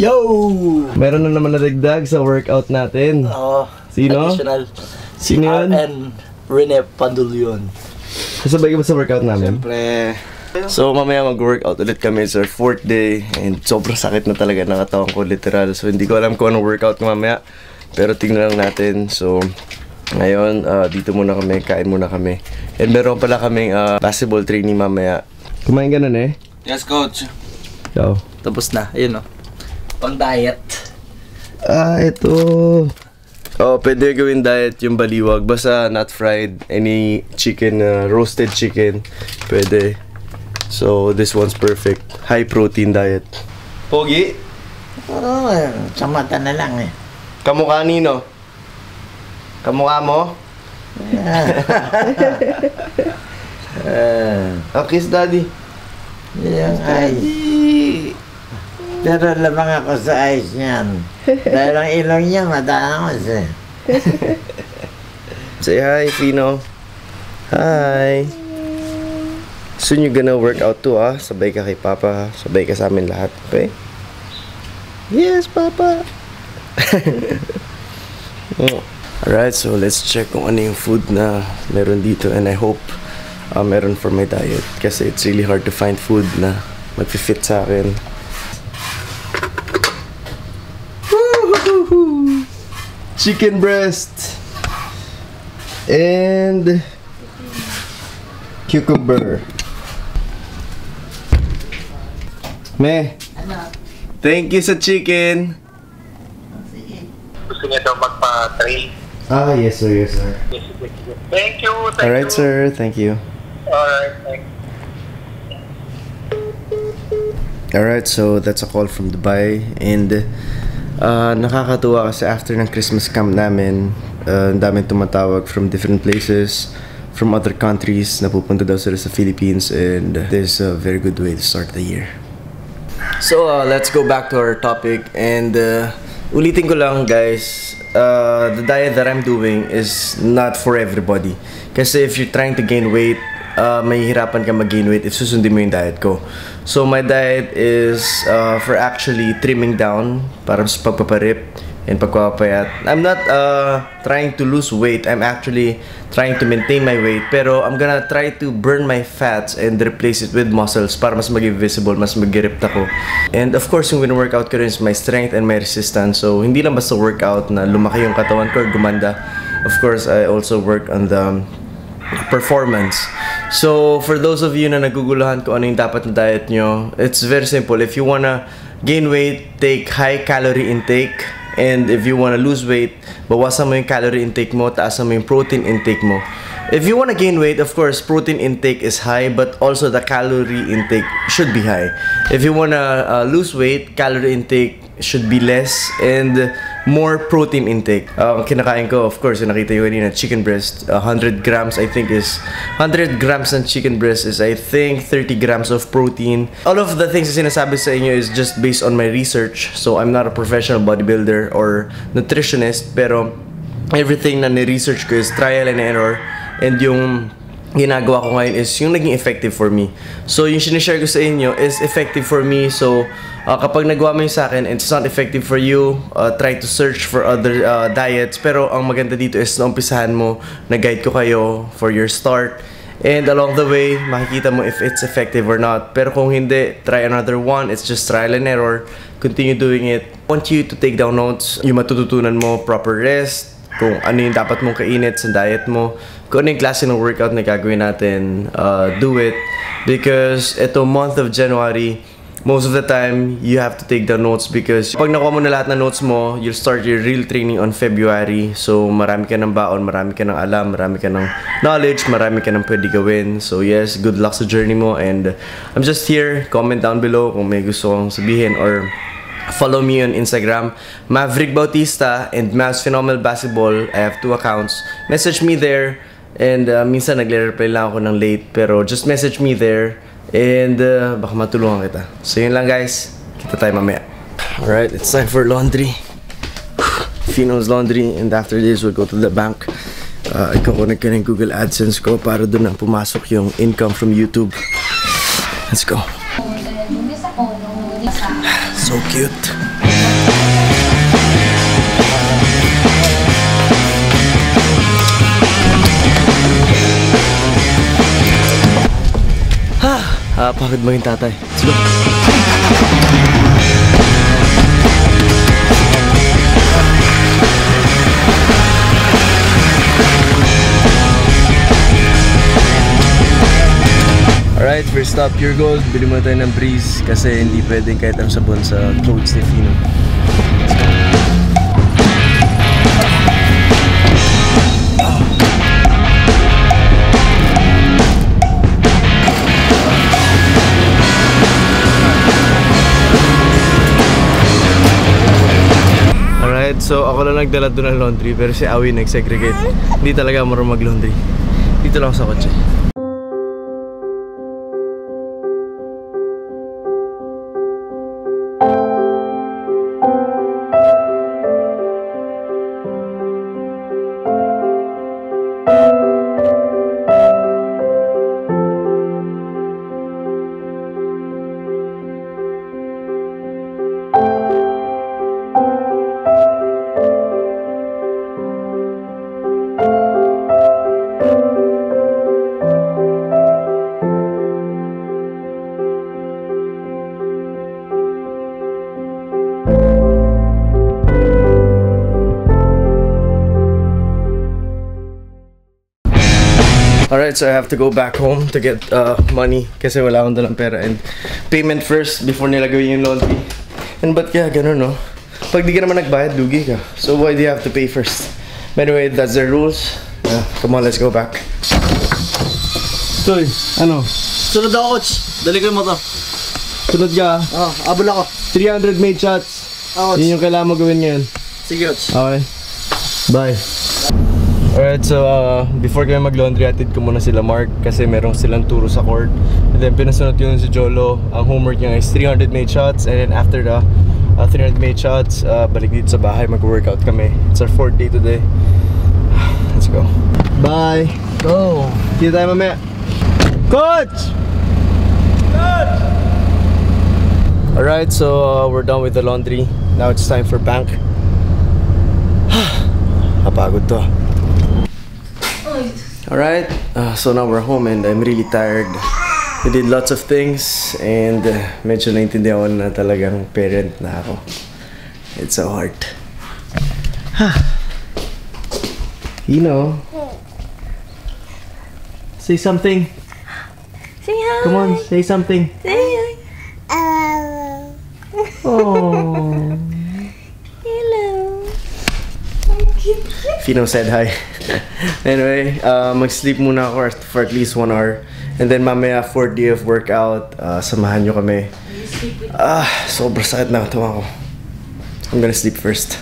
Yo! Meron na naman narigdag sa workout natin. Oo. Sino? Additional. Sino yun? RN Rene Pandulyon. Kasabay ka ba sa workout namin? Siyempre. So mamaya mag-workout ulit kami. It's our 4th day. And sobrang sakit na talaga ng katawan ko, literal. So hindi ko alam kung anong workout mamaya. Pero tingnan lang natin. So ngayon, dito muna kami. Kain muna kami. And meron pala kaming basketball training mamaya. Kumain ka na eh? Yes, coach. Ikaw? Tapos na. Ayun o. Pang diet. Ito. Oh, pwede gawin diet yung baliwag. Basta not fried. Any chicken, roasted chicken. Pwede. So, this one's perfect. High protein diet. Pogi? Oo, sa mata na lang eh. Kamukha nino? Kamukha mo? Kiss daddy. Yung eyes. Pero lamang ako sa eyes niyan. Dahil ang ilong niya matangos eh. Say hi, Fino. Hi. Soon you gonna work out too, Sabay ka kay Papa. Sabay ka sa amin lahat, okay? Yes, Papa. Alright, so let's check kung ano yung food na meron dito. And I hope meron for my diet. Kasi it's really hard to find food na mag-fit sa akin. Chicken breast and cucumber. Me, thank you sa chicken. Gusto niya daw magpa-train. Yes sir, yes sir. Thank you. Alright sir, thank you. Alright, thanks. Alright, so that's a call from Dubai. And nakakatuwa kasi after ng Christmas camp namin, ang daming tumatawag from different places, from other countries na pupunta daw sila sa Philippines, and this is a very good way to start the year. So let's go back to our topic, and ulitin ko lang guys, the diet that I'm doing is not for everybody. Kasi if you're trying to gain weight, mahihirapan ka mag-gain weight if susundin mo yung diet ko. So my diet is for actually trimming down para sa pagpaparip and pagpapayat. I'm not trying to lose weight. I'm actually trying to maintain my weight. Pero I'm gonna try to burn my fats and replace it with muscles para mas maging visible, mas mag-ripped ako. And of course, yung win-workout ko rin is my strength and my resistance. So hindi lang basta workout na lumaki yung katawan ko or gumanda. Of course, I also work on the performance. So for those of you na naguguluhan kung ano yung dapat na diet nyo, it's very simple. If you wanna gain weight, take high calorie intake. And if you wanna lose weight, bawasan mo yung calorie intake mo, taasan mo yung protein intake mo. If you wanna gain weight, of course, protein intake is high, but also the calorie intake should be high. If you wanna lose weight, calorie intake should be less and more protein intake. Kinakain ko, of course, yung nakita yun kanina, chicken breast. 100 grams, I think, is 100 grams ng chicken breast is, I think, 30 grams of protein. All of the things na sinasabi sa inyo is just based on my research. So, I'm not a professional bodybuilder or nutritionist, pero everything na ni-research ko is trial and error. And yung ginagawa ko ngayon is yung naging effective for me. So, yung sinishare ko sa inyo is effective for me. So, kapag nagawa mo yung sa akin, it's not effective for you, try to search for other diets. Pero ang maganda dito is naumpisahan mo, na-guide ko kayo for your start. And along the way, makikita mo if it's effective or not. Pero kung hindi, try another one. It's just trial and error. Continue doing it. I want you to take down notes. Yung matututunan mo, proper rest, kung ano yung dapat mong kainit sa diet mo, kung ano yung klase ng workout na gagawin natin, do it. Because ito month of January, most of the time, you have to take the notes because pag nakuha mo na lahat ng notes mo, you'll start your real training on February. So marami ka ng baon, marami ka ng alam, marami ka ng knowledge, marami ka ng pwede gawin. So yes, good luck sa journey mo, and I'm just here. Comment down below kung may gusto kong sabihin, or follow me on Instagram, Maverick Bautista and Mavs Phenomenal Basketball. I have 2 accounts. Message me there, and minsan nagle-reply lang ako ng late, pero just message me there, and baka matulungan kita. So yun lang guys, kita tayo mamaya. Alright, it's time for laundry. Fino's laundry, and after this we'll go to the bank. Iko-connect ko ng Google AdSense ko para doon na pumasok yung income from YouTube. Let's go. So cute. Pagod maging tatay. Let's go. Alright, first stop, Pure Gold. Bili mo tayo ng Breeze kasi hindi pwedeng kahit ang sabon sa clothes ni Fino. Alright, so ako lang nagdala doon ng laundry pero si Awi nag-segregate. Hindi talaga marunong mag-laundry. Dito lang ako sa kotse. Alright, so I have to go back home to get money kasi wala akong dalang pera and payment first before nila gawin yung laundry. And but yeah, ganun no. Pag di ka naman nagbayad, lugi ka. So why do you have to pay first? But anyway, that's their rules. Come on, let's go back. Toy, Ano? sunod ako, coach. Dali ko yung motor. Sunod ka. Abol ako. 300 made shots. Yun yung kailangan mo gawin ngayon. Sige, coach. Okay. Bye. Alright, so before kami mag-laundry, atid ko muna sila Mark kasi merong silang turo sa court. And then pinasunod yun si Jolo. Ang homework niya is 300 made shots. And then after the 300 made shots, balik dito sa bahay, mag-workout kami. It's our 4th day today. Let's go. Bye! Go! Kita tayo mamaya. Coach! Coach! Alright, so we're done with the laundry. Now it's time for bank. Napagod to. Alright, so now we're home and I'm really tired. We did lots of things and medyo naintindihan ko na talagang parent na ako. It's so hard. You know. Say something. Say hi. Come on, say something. Say hi. Oh. Hello. Fino said hi. Anyway, mag-sleep muna ako for at least 1 hour. And then mamaya 4th day of workout, samahan nyo kami. Sobrang sakit na tuwa ko. I'm gonna sleep first.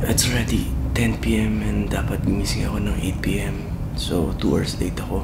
It's already 10 p.m. and dapat gumising ako ng 8 p.m. So 2 hours late ako.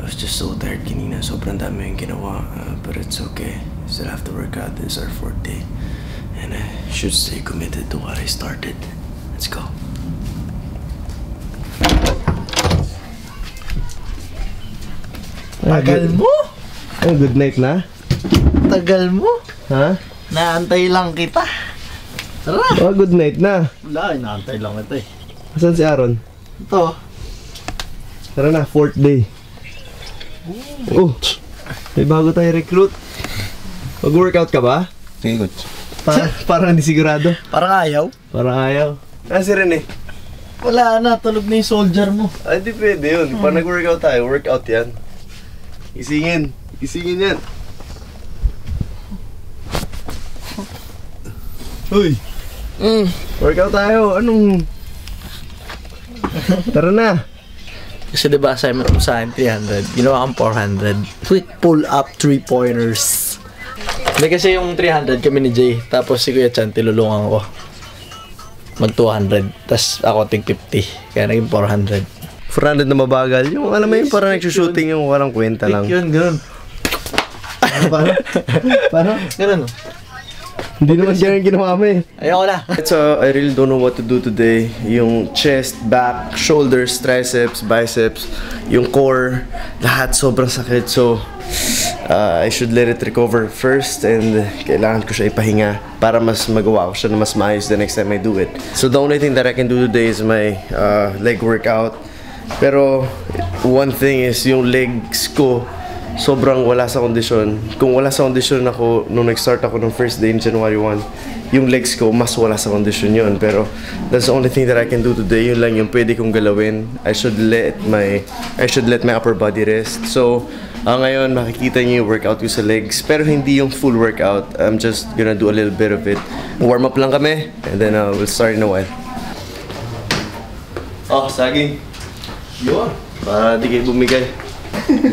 I was just so tired kanina. Sobrang dami yung ginawa. But it's okay. Still have to work out. This is our 4th day. And I should stay committed to what I started. Let's go. Tagal mo? Good night na? Tagal mo? Ha? Naantay lang kita. Tara. Good night na. Wala, inaantay lang ito eh. Asan si Aaron? Ito. Tara na, 4th day. Oh, may bago tayo recruit. Mag-workout ka ba? Sige, coach. Parang hindi sigurado. Parang ayaw. Parang ayaw. Si Rene. Wala na, tulog na yung soldier mo. Hindi pwede yun. Pag nag-workout tayo, workout yan. Isingin. Isingin yan. Uy. Workout tayo. Anong... Tara na. Kasi diba assignment mo sa akin 300, ginawa kang 400. Quick pull up 3-pointers. Hindi kasi yung 300 kami ni Jay, tapos si Kuya Chan tilulungan ko. Mag 200, tas ako tig 50. Kaya naging 400. 400 na mabagal. Yung alam mo yung parang nagsushooting yung walang kwenta lang. Yun, ganun. Paano? Ganun. Hindi naman ganyan ginawa mo eh. Ayoko na. So, I really don't know what to do today. Yung chest, back, shoulders, triceps, biceps, yung core, lahat sobrang sakit. So, I should let it recover first and kailangan ko siya ipahinga para mas magawa ko siya na mas maayos the next time I do it. So, the only thing that I can do today is my leg workout. Pero, one thing is yung legs ko, sobrang wala sa kondisyon. Kung wala sa kondisyon ako, nung nag-start ako nung first day in January 1, yung legs ko, mas wala sa kondisyon yun. Pero, that's the only thing that I can do today. Yun lang yung pwede kong galawin. I should let my upper body rest. So, ngayon, makikita niyo yung workout ko sa legs. Pero hindi yung full workout. I'm just gonna do a little bit of it. Warm up lang kami, and then we'll start in a while. Oh, saging. Yun. Para di kayo bumigay.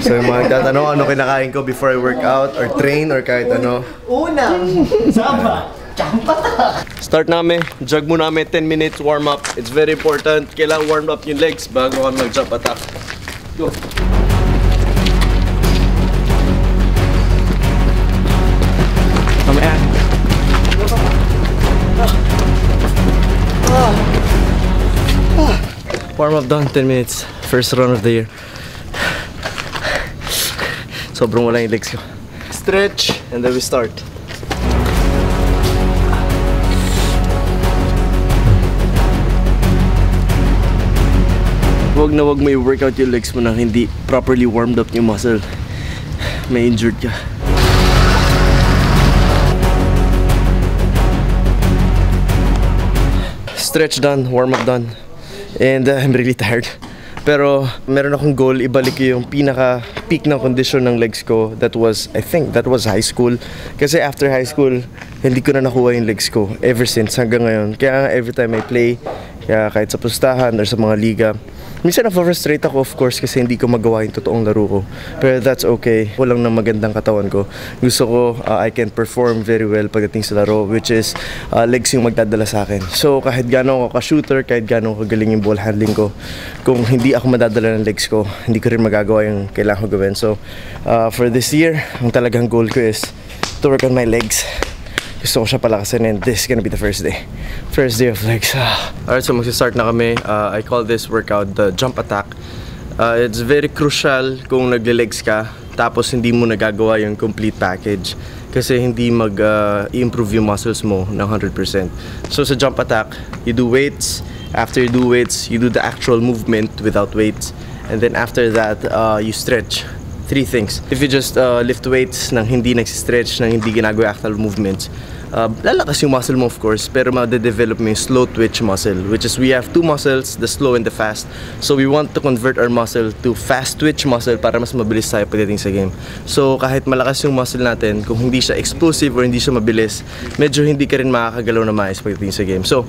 So yung mga nagtatanong ano kinakain ko before I work out or train or kahit ano. Unang, saba, champata. Start namin, jog muna namin 10 minutes warm up. It's very important. Kailangan warm up yung legs bago kami mag-jump attack. Go. Mamaya. Warm up done, 10 minutes. First run of the year. Sobrang wala yung legs ko. Stretch, and then we start. Wag na wag may workout yung legs mo na hindi properly warmed up yung muscle. May injured ka. Stretch done, warm up done. And I'm really tired. Pero meron akong goal, ibalik yung pinaka-peak ng condition ng legs ko. I think that was high school. Kasi after high school, hindi ko na nakuha yung legs ko ever since hanggang ngayon. Kaya every time I play, kaya kahit sa pustahan or sa mga liga, minsan na-frustrate ako, of course, kasi hindi ko magawa yung totoong laro ko. Pero that's okay. Walang na magandang katawan ko. Gusto ko, I can perform very well pagdating sa laro, which is legs yung magdadala sa akin. So, kahit gano'n ako ka-shooter, kahit gano'n ako galing yung ball handling ko, kung hindi ako madadala ng legs ko, hindi ko rin magagawa yung kailangan ko gawin. So, for this year, ang talagang goal ko is to work on my legs. Gusto ko siya palakasin and this is gonna be the first day. First day of legs. Alright, so magsi-start na kami. I call this workout the jump attack. It's very crucial kung nagle-legs ka tapos hindi mo nagagawa yung complete package kasi hindi mag-improve yung muscles mo ng 100%. So sa jump attack, you do weights. After you do weights, you do the actual movement without weights. And then after that, you stretch. 3 things. If you just lift weights nang hindi nagsistretch, nang hindi ginagawa actual movements, lalakas yung muscle mo of course, pero ma-develop mo yung slow twitch muscle, which is we have 2 muscles, the slow and the fast. So we want to convert our muscle to fast twitch muscle para mas mabilis tayo pagdating sa game. So kahit malakas yung muscle natin, kung hindi siya explosive or hindi siya mabilis, medyo hindi ka rin makakagalaw na maayos pagdating sa game. So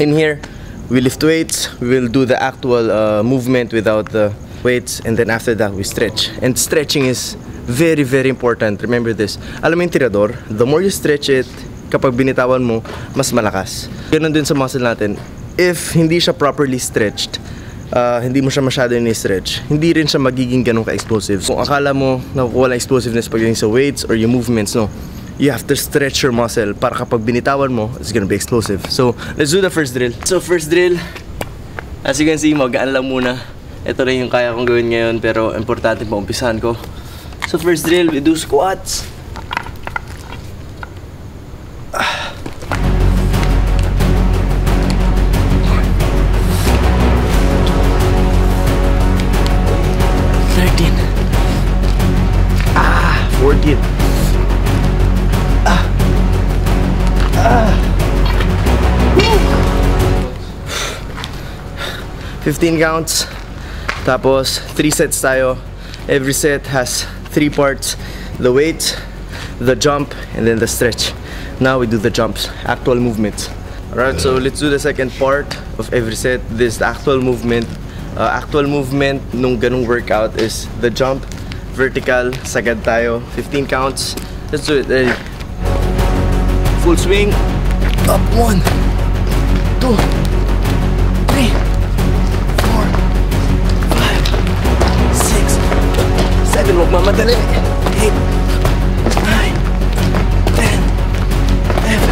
in here, we lift weights, we will do the actual movement without the weights, and then after that we stretch. And stretching is very very important. Remember this. Alam mo yung tirador, the more you stretch it, kapag binitawan mo, mas malakas. Ganun din sa muscle natin. If hindi siya properly stretched, hindi mo siya masyado ni-stretch, hindi rin siya magiging ganun ka-explosive. Kung akala mo nakukuha lang explosiveness pagdating sa weights or yung movements, no, you have to stretch your muscle para kapag binitawan mo, it's gonna be explosive. So let's do the first drill. So first drill, as you can see, magaan lang muna. Ito rin yung kaya kong gawin ngayon, pero importante pa umpisahan ko. So first drill, we do squats. Ah, 14. 15 counts. Tapos 3 sets tayo. Every set has 3 parts: the weight, the jump, and then the stretch. Now we do the jumps, actual movements. Alright, so let's do the second part of every set. This is the actual movement. Actual movement nung ganung workout is the jump, vertical, sagad tayo, 15 counts. Let's do it. Ready? Full swing. Up, 1, 2, 3. 7, huwag mamadali. 8, 9, 10, 11,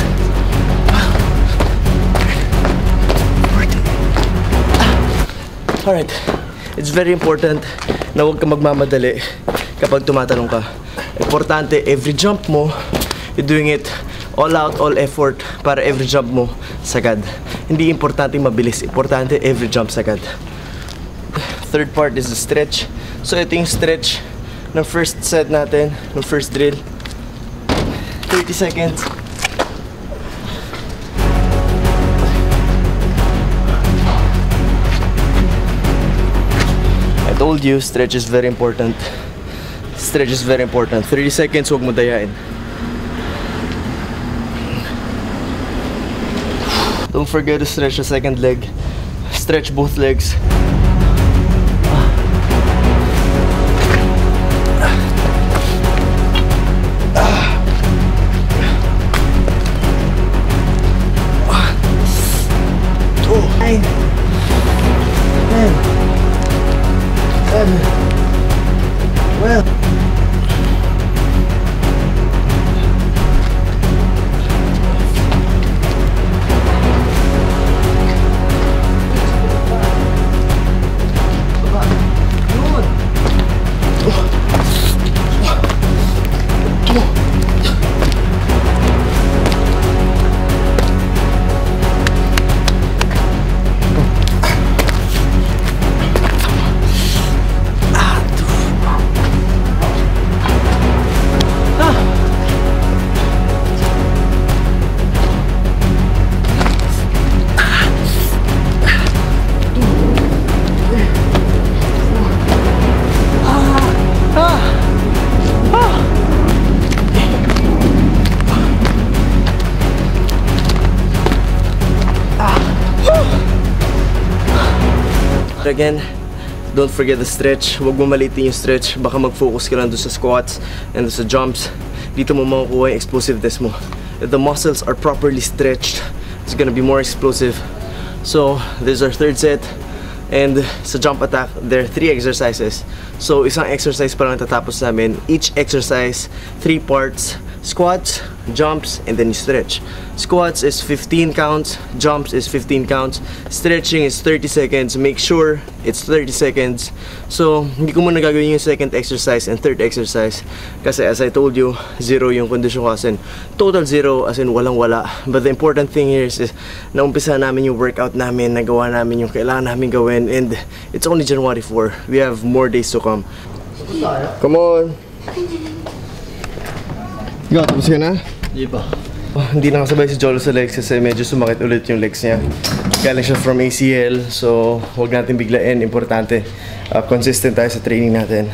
Alright. It's very important na huwag ka magmamadali kapag tumatalong ka. Importante, every jump mo, you're doing it all out, all effort para every jump mo sagad. Hindi importante mabilis, importante every jump sagad. Third part is the stretch. So ito yung stretch ng first set natin, ng first drill. 30 seconds. I told you, stretch is very important. Stretch is very important. 30 seconds, huwag mo dayain. Don't forget to stretch the second leg. Stretch both legs. Again, don't forget the stretch. Huwag mo malitin yung stretch. Baka mag-focus ka lang doon sa squats and sa jumps. Dito mo makukuha yung explosiveness mo. If the muscles are properly stretched, it's gonna be more explosive. So, this is our third set. And sa jump attack, there are 3 exercises. So, isang exercise pa lang tatapos namin. Each exercise, 3 parts. Squats, jumps, and then you stretch. Squats is 15 counts, jumps is 15 counts, stretching is 30 seconds. Make sure it's 30 seconds. So, hindi ko muna gagawin yung second exercise and third exercise kasi as I told you, 0 yung condition ko as in total 0 as in walang-wala. But the important thing here is naumpisa namin yung workout namin, nagawa namin yung kailangan namin gawin, and it's only January 4. We have more days to come. Come on! Ikaw, tapos ka na? Hindi pa. Hindi nakasabay si Jolo sa legs kasi medyo sumakit ulit yung legs niya. Galing siya from ACL, so huwag natin biglain. Importante, consistent tayo sa training natin.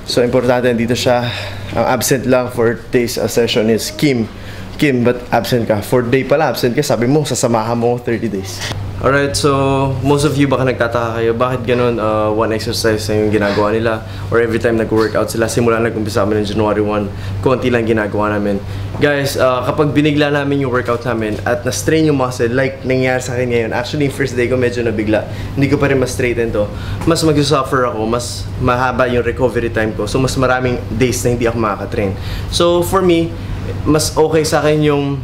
So importante, dito siya. Ang absent lang for today's session is Kim. Kim, but absent ka? 4 day pala absent ka. Sabi mo, sasamahan mo 30 days. Alright, so most of you baka nagtataka kayo, bakit ganun one exercise na yung ginagawa nila? Or every time nag-workout sila, simula nag-umpisa kami ng January 1, konti lang ginagawa namin. Guys, kapag binigla namin yung workout namin at na-strain yung muscle, like nangyari sa akin ngayon, actually yung first day ko medyo nabigla, hindi ko pa rin ma-straighten to, mas mag-suffer ako, mas mahaba yung recovery time ko, so mas maraming days na hindi ako makaka-train. So for me, mas okay sa akin yung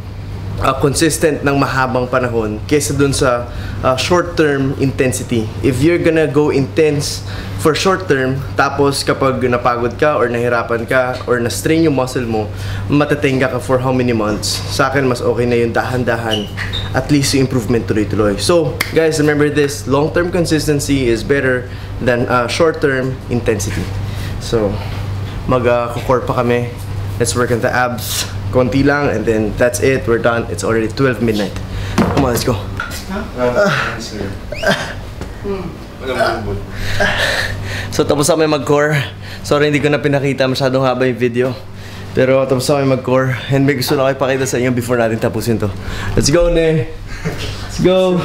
consistent ng mahabang panahon kaysa dun sa short-term intensity. If you're gonna go intense for short-term, tapos kapag napagod ka or nahirapan ka or na-strain yung muscle mo, matatenga ka for how many months? Sa akin, mas okay na yung dahan-dahan. At least yung improvement tuloy-tuloy. So, guys, remember this. Long-term consistency is better than short-term intensity. So, mag-core pa kami. Let's work on the abs. Konti lang, and then that's it. We're done. It's already 12 midnight. Come on, let's go. So, tapos kami mag-core. Sorry, hindi ko na pinakita. Masyadong haba yung video. Pero tapos kami mag-core. And may gusto na kayo ipakita sa inyo before natin tapusin to. Let's go, Ne! Let's go!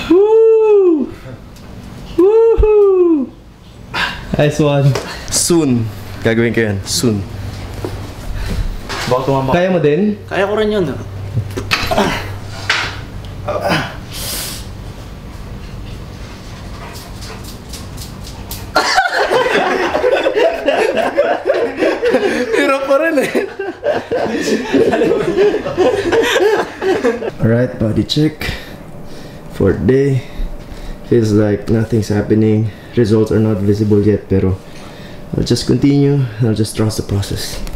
Woo! Woohoo! Nice one. Soon. Gagawin ko yan. Soon. Baka tumama. Kaya mo din? Kaya ko rin yun. Hirap pa rin eh. Alright, body check. Fourth day. Feels like nothing's happening. Results are not visible yet, pero I'll just continue. I'll just trust the process.